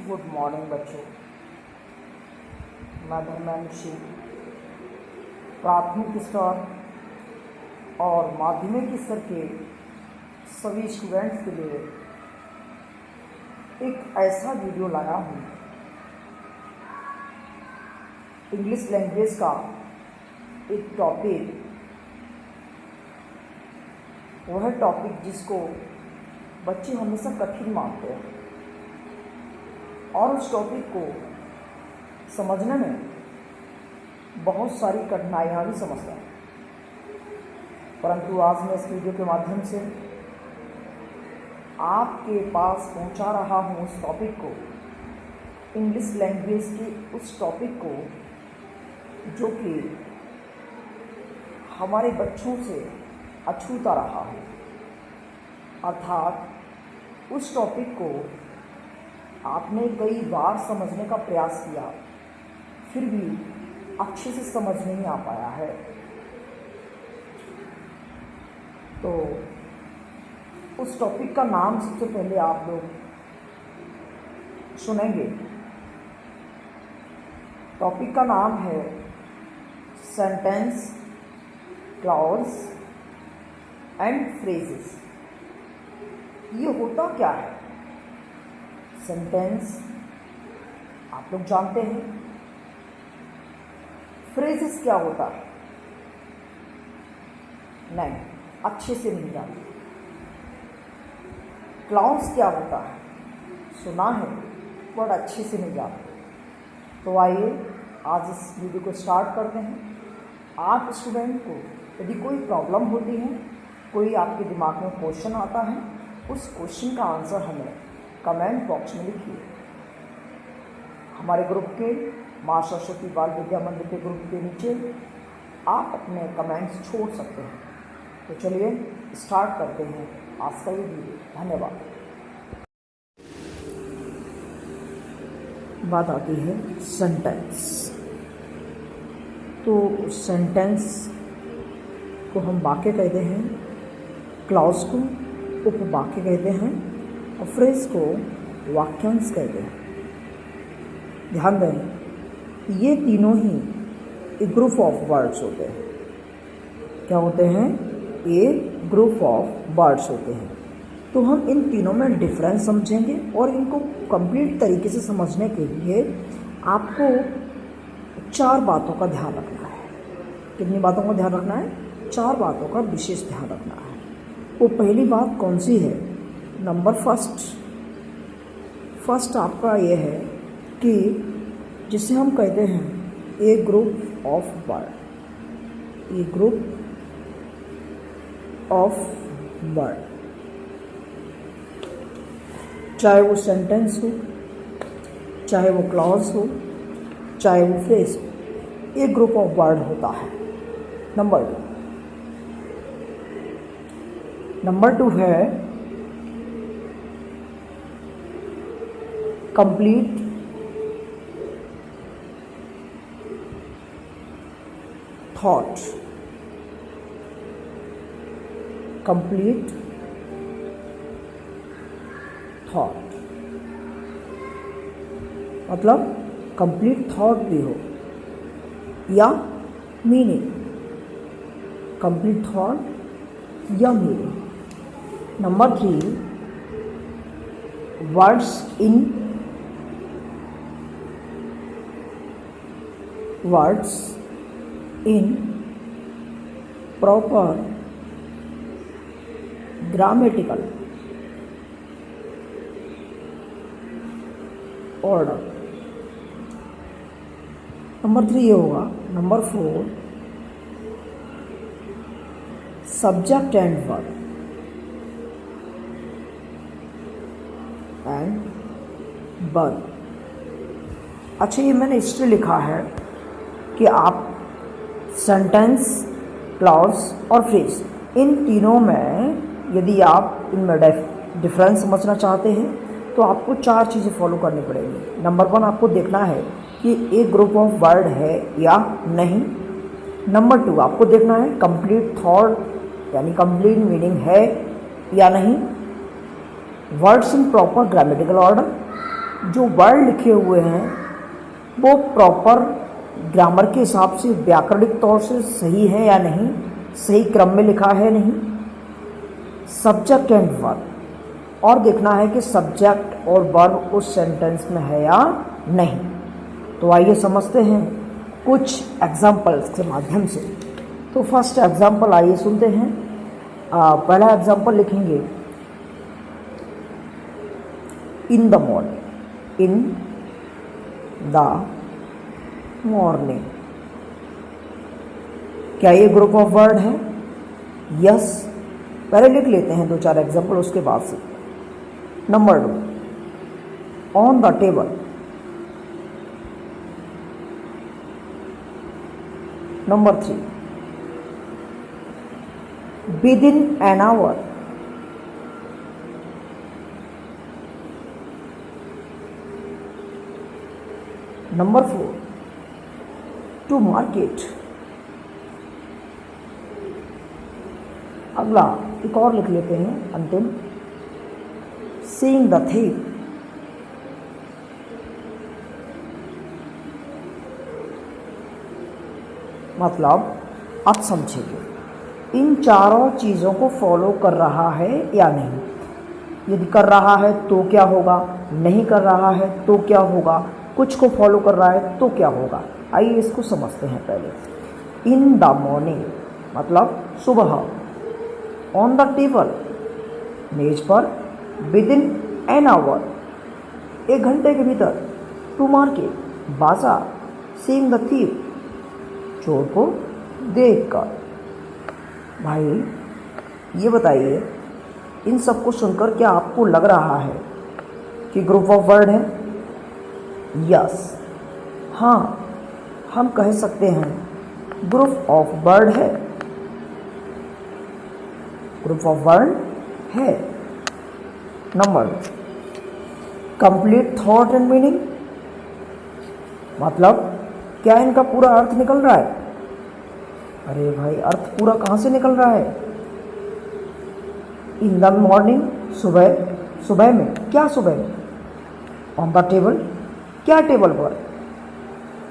Good morning बच्चों। मैं धर्मेंद्र सिंह प्राथमिक स्तर और माध्यमिक स्तर के सभी स्टूडेंट्स के लिए एक ऐसा वीडियो लाया हूँ इंग्लिश लैंग्वेज का एक टॉपिक, वह टॉपिक जिसको बच्चे हमेशा कठिन मानते हैं और उस टॉपिक को समझने में बहुत सारी कठिनाइयाँ भी समझता है। परंतु आज मैं इस वीडियो के माध्यम से आपके पास पहुंचा रहा हूं उस टॉपिक को, इंग्लिश लैंग्वेज की उस टॉपिक को जो कि हमारे बच्चों से अछूता रहा है। अर्थात उस टॉपिक को आपने कई बार समझने का प्रयास किया, फिर भी अच्छे से समझ नहीं आ पाया है। तो उस टॉपिक का नाम सबसे पहले आप लोग सुनेंगे। टॉपिक का नाम है सेंटेंस, क्लॉज एंड फ्रेजेस। ये होता क्या है? सेंटेंस आप लोग जानते हैं, फ्रेजेस क्या होता है? नहीं, अच्छे से नहीं जानते। क्लाउज क्या होता है? सुना है बट अच्छे से नहीं जानते। तो आइए आज इस वीडियो को स्टार्ट करते हैं। आप स्टूडेंट को यदि कोई प्रॉब्लम होती है, कोई आपके दिमाग में क्वेश्चन आता है, उस क्वेश्चन का आंसर हमें कमेंट बॉक्स में लिखिए। हमारे ग्रुप के माँ सरस्वती बाल विद्या मंदिर के ग्रुप के नीचे आप अपने कमेंट्स छोड़ सकते हैं। तो चलिए स्टार्ट करते हैं आज का ये वीडियो। धन्यवाद। बात आती है सेंटेंस। तो सेंटेंस को हम वाक्य कहते हैं, क्लॉज को उपवाक्य कहते हैं और फ्रेज को वाक्यांश कहते हैं। ध्यान दें, ये तीनों ही एक ग्रुप ऑफ वर्ड्स होते हैं। क्या होते हैं? एक ग्रुप ऑफ वर्ड्स होते हैं। तो हम इन तीनों में डिफरेंस समझेंगे और इनको कंप्लीट तरीके से समझने के लिए आपको 4 बातों का ध्यान रखना है। कितनी बातों का ध्यान रखना है? 4 बातों का विशेष ध्यान रखना है। वो पहली बात कौन सी है? नंबर फर्स्ट आपका ये है कि जिसे हम कहते हैं a group of word. A group of word, चाहे वो सेंटेंस हो, चाहे वो क्लॉज हो, चाहे वो फ्रेज हो, एक ग्रुप ऑफ वर्ड होता है। नंबर 2 है कंप्लीट थॉट। कंप्लीट थॉट मतलब कंप्लीट थॉट भी हो या मीनिंग। कंप्लीट थॉट या meaning. Number 3 words in proper grammatical order. Number 3 ये होगा। Number 4 subject and verb and verb. अच्छा, ये मैंने इसलिए लिखा है कि आप सेंटेंस, क्लॉज और फ्रेज इन तीनों में यदि आप इनमें डिफरेंस समझना चाहते हैं तो आपको 4 चीज़ें फॉलो करनी पड़ेगी। नंबर 1 आपको देखना है कि एक ग्रुप ऑफ वर्ड है या नहीं। नंबर 2 आपको देखना है कंप्लीट थॉट यानी कंप्लीट मीनिंग है या नहीं। Words in proper grammatical order जो वर्ड लिखे हुए हैं वो प्रॉपर ग्रामर के हिसाब से व्याकरणिक तौर से सही है या नहीं, सही क्रम में लिखा है नहीं, सब्जेक्ट एंड वर्ब, और देखना है कि सब्जेक्ट और वर्ब उस सेंटेंस में है या नहीं। तो आइए समझते हैं कुछ एग्जाम्पल्स के माध्यम से। तो फर्स्ट एग्जाम्पल आइए सुनते हैं। पहला एग्जाम्पल लिखेंगे in the morning, in the morning. क्या ये ग्रुप ऑफ वर्ड है? यस। पहले लिख लेते हैं 2-4 एग्जाम्पल, उसके बाद से। Number 2, on the table. Number 3, within an hour. Number 4, to market. अगला एक और लिख लेते हैं अंतिम, सीइंग द थिंग। मतलब अब समझिए इन चारों चीज़ों को फॉलो कर रहा है या नहीं। यदि कर रहा है तो क्या होगा, नहीं कर रहा है तो क्या होगा, कुछ को फॉलो कर रहा है तो क्या होगा। आइए इसको समझते हैं पहले। इन द मॉर्निंग मतलब सुबह, ऑन द टेबल मेज पर, विद इन एन आवर 1 घंटे के भीतर, टू मार्केट बाजार, सीइंग द थीफ चोर को देखकर। भाई ये बताइए इन सब को सुनकर क्या आपको लग रहा है कि ग्रुप ऑफ वर्ड है? यस, हाँ, हम कह सकते हैं ग्रुप ऑफ वर्ड है, ग्रुप ऑफ वर्ड है। Number, complete thought and meaning मतलब क्या इनका पूरा अर्थ निकल रहा है? अरे भाई अर्थ पूरा कहाँ से निकल रहा है? इन द मॉर्निंग सुबह, सुबह में क्या सुबह में? ऑन द टेबल क्या टेबल पर?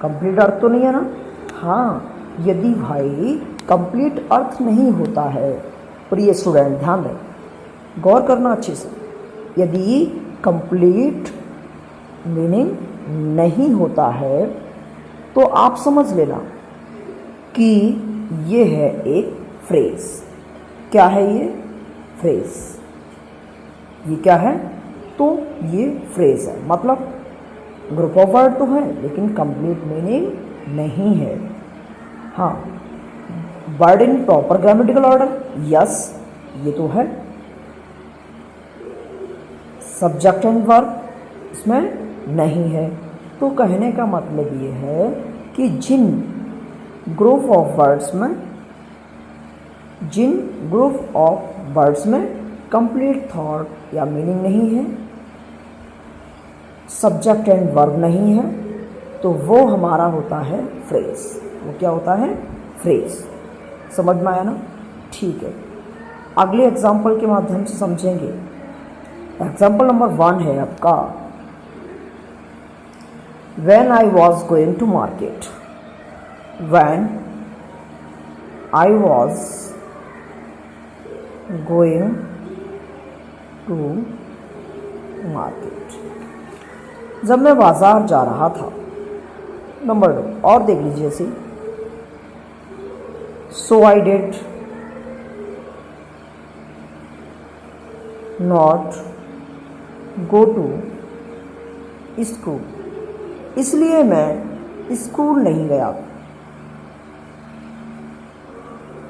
कंप्लीट अर्थ तो नहीं है ना? हाँ, यदि भाई कंप्लीट अर्थ नहीं होता है, प्रिय स्टूडेंट ध्यान दें, गौर करना अच्छे से, यदि कंप्लीट मीनिंग नहीं होता है तो आप समझ लेना कि ये है एक फ्रेज। क्या है ये? फ्रेज। ये क्या है? तो ये फ्रेज है, मतलब ग्रुप ऑफ वर्ड तो है लेकिन कंप्लीट मीनिंग नहीं है। हाँ, word in proper grammatical order, yes ये तो है। सब्जेक्ट एंड वर्ब इसमें नहीं है। तो कहने का मतलब ये है कि जिन ग्रुप ऑफ वर्ड्स में कंप्लीट थॉट या मीनिंग नहीं है, सब्जेक्ट एंड वर्ब नहीं है, तो वो हमारा होता है फ्रेज। वो क्या होता है? फ्रेज। समझ में आया ना? ठीक है, अगले एग्जाम्पल के माध्यम से समझेंगे। एग्जाम्पल नंबर 1 है आपका, when I was going to market, when I was going to market, जब मैं बाजार जा रहा था। नंबर 2 और देख लीजिए इसे, so I did not go to school, इसलिए मैं स्कूल नहीं गया।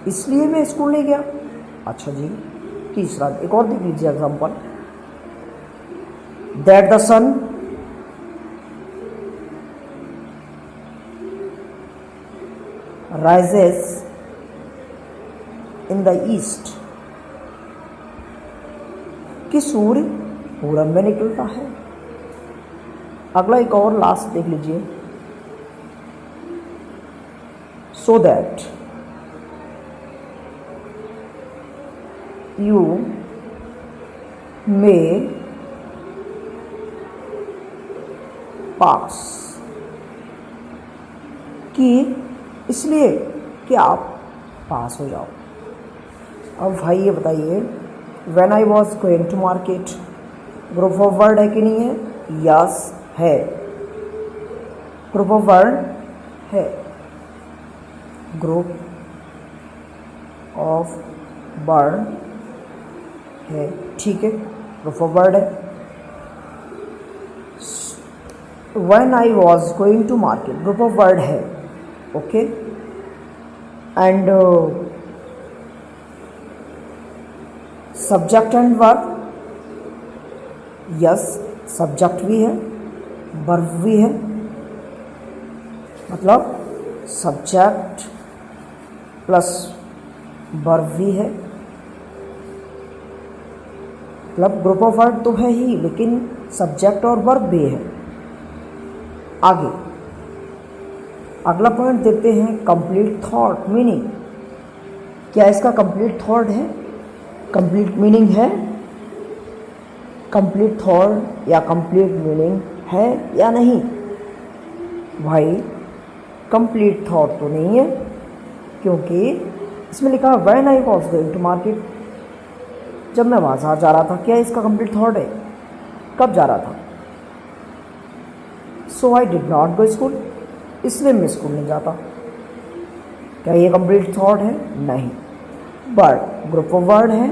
इसलिए मैं स्कूल नहीं गया। अच्छा जी, तीसरा एक और देख लीजिए example, that the sun rises in the east, कि सूर्य पूरब में निकलता है। अगला एक और लास्ट देख लीजिए, सो दैट यू मे पास, कि इसलिए कि आप पास हो जाओ। अब भाई ये बताइए, when I was going to market group of word है कि नहीं है? यस है, ग्रुप ऑफ वर्ड है, ग्रुप ऑफ वर्ड है, ठीक है, ग्रुप ऑफ वर्ड है। When I was going to market group of word है, okay. And subject and verb, yes subject भी है, वर्ब भी है, मतलब सब्जेक्ट प्लस वर्ब भी है, मतलब ग्रुप ऑफ वर्ड तो है ही, लेकिन सब्जेक्ट और वर्ब भी है। आगे अगला पॉइंट देखते हैं, कंप्लीट थॉट मीनिंग। क्या इसका कंप्लीट थॉट है, कंप्लीट मीनिंग है? कंप्लीट थॉट या कंप्लीट मीनिंग है या नहीं? भाई कंप्लीट थॉट तो नहीं है, क्योंकि इसमें लिखा when I was going to market, जब मैं बाजार जा रहा था। क्या इसका कंप्लीट थॉट है? कब जा रहा था? So I did not go school, इसलिए मैं स्कूल नहीं जाता। क्या ये कंप्लीट थॉट है? नहीं। बट ग्रुप ऑफ वर्ड है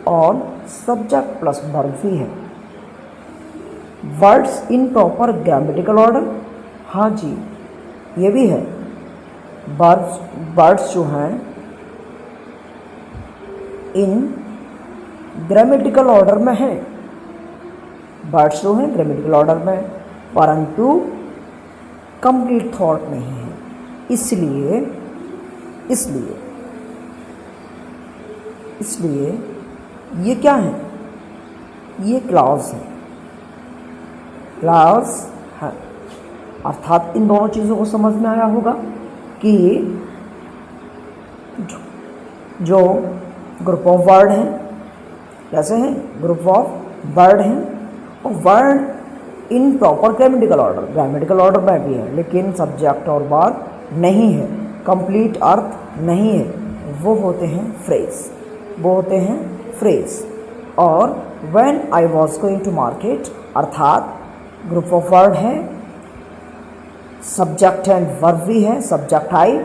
और सब्जेक्ट प्लस वर्ब भी है। Words in proper grammatical order, हाँ जी ये भी है। वर्ड्स जो हैं इन ग्रामेटिकल ऑर्डर में है, वर्ड्स जो हैं ग्रामेटिकल ऑर्डर में, परंतु कंप्लीट थॉट नहीं है। इसलिए ये क्या है? ये क्लॉज है, क्लॉज है। अर्थात इन दोनों चीज़ों को समझ में आया होगा कि जो ग्रुप ऑफ वर्ड हैं कैसे हैं? ग्रुप ऑफ वर्ड हैं और word in proper grammatical order में भी है, लेकिन सब्जेक्ट और वर्ब नहीं है, कंप्लीट अर्थ नहीं है, वो होते हैं फ्रेज। और when I was going to market अर्थात ग्रुप ऑफ वर्ड है, सब्जेक्ट एंड वर्ब भी है, सब्जेक्ट आई,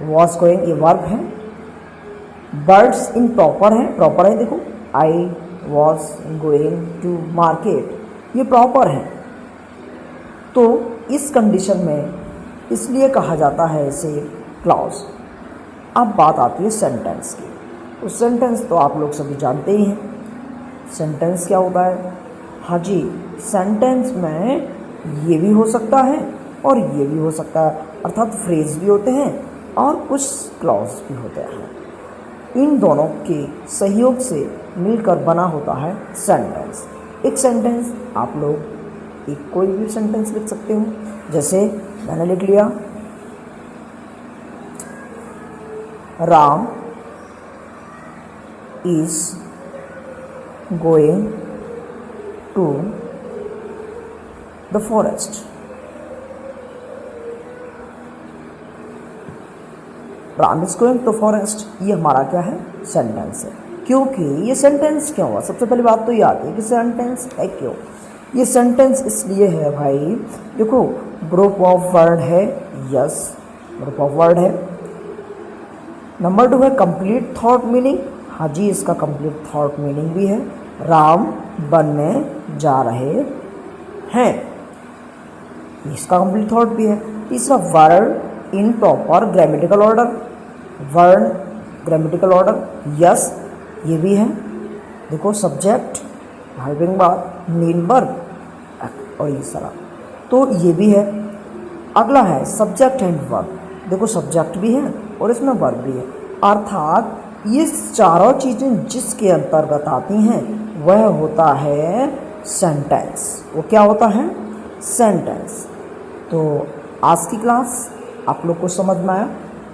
वॉज गोइंग ये वर्ब है, वर्ड्स इन प्रॉपर है, देखो I was going to market ये प्रॉपर है। तो इस कंडीशन में इसलिए कहा जाता है इसे क्लॉज। अब बात आती है सेंटेंस की। तो सेंटेंस तो आप लोग सभी जानते ही हैं, सेंटेंस क्या होता है? हाँ जी, सेंटेंस में ये भी हो सकता है और ये भी हो सकता है, अर्थात फ्रेज भी होते हैं और कुछ क्लॉज भी होते हैं। इन दोनों के सहयोग से मिलकर बना होता है सेंटेंस। एक सेंटेंस आप लोग एक कोई भी सेंटेंस लिख सकते हो, जैसे मैंने लिख लिया Ram is going to the forest. Ram is going to forest, ये हमारा क्या है? सेंटेंस है। क्योंकि ये सेंटेंस क्यों हुआ? सबसे पहली बात तो ये आती है कि सेंटेंस है क्यों। ये सेंटेंस इसलिए है भाई, देखो ग्रुप ऑफ वर्ड है, यस ग्रुप ऑफ वर्ड है। नंबर 2 है कंप्लीट थॉट मीनिंग, हाँ जी इसका कंप्लीट थॉट मीनिंग भी है, राम बनने जा रहे हैं, इसका कंप्लीट थॉट भी है। तीसरा word in proper grammatical order, word grammatical order, yes ये भी है। देखो subject, helping verb, main verb और ये सारा, तो ये भी है। अगला है सब्जेक्ट एंड वर्ब, देखो सब्जेक्ट भी है और इसमें वर्ब भी है, अर्थात ये चारों चीज़ें जिसके अंतर्गत आती हैं वह होता है सेंटेंस। वो क्या होता है? सेंटेंस। तो आज की क्लास आप लोग को समझ में आया।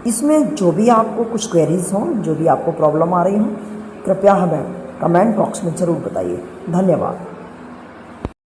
इसमें जो भी आपको कुछ क्वेरीज हों, जो भी आपको प्रॉब्लम आ रही हो, कृपया हमें कमेंट बॉक्स में ज़रूर बताइए। धन्यवाद।